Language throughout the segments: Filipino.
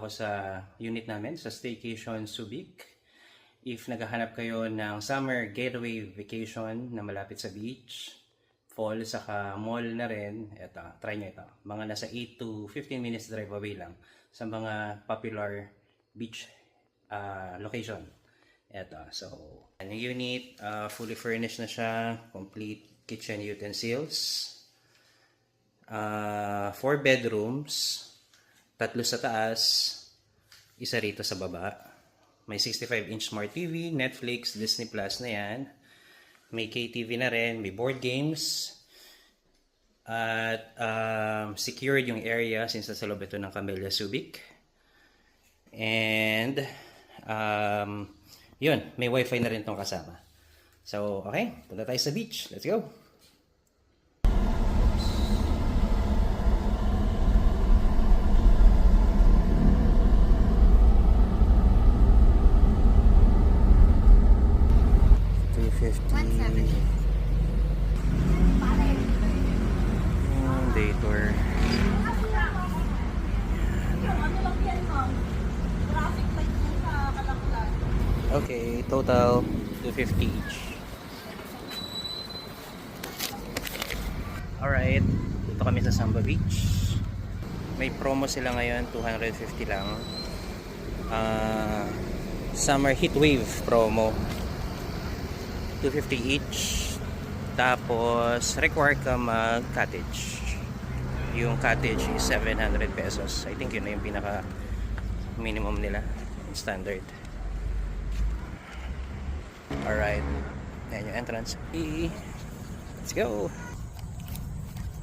ako sa unit namin sa Staycation Subic. If naghahanap kayo ng summer getaway vacation na malapit sa beach, fall, saka mall na rin, eto, try nyo ito. Mga nasa 8 to 15 minutes drive away lang sa mga popular beach location. Eto, so, yung unit, fully furnished na siya, complete kitchen utensils. 4 bedrooms, 3 sa taas, isa rito sa baba. May 65-inch smart TV, Netflix, Disney Plus na yan. May KTV na rin, may board games. At secured yung area since nasa loob ito ng Camellia Subic. And yun, may wifi na rin itong kasama. So, okay, punta tayo sa beach. Let's go! Day tour. Okay, total 250 each. Alright, dito kami sa Samba Beach. May promo sila ngayon, 250 lang. Summer heat wave promo. 250 each. Tapos require ka mag cottage. Yung cottage is 700 pesos. I think yun na yung pinaka minimum nila, standard. Alright, yan yung entrance. Let's go.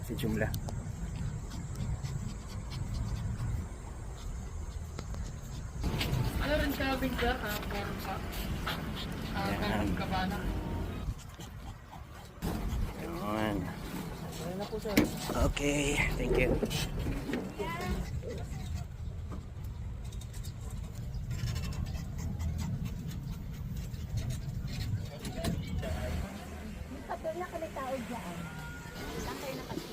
Si Jumla. Ano rin siya bigla? Forum pa? Forum ka ba na? Yun. Okay, thank you. Kapag na kami tao dyan, saan kayo nakatid?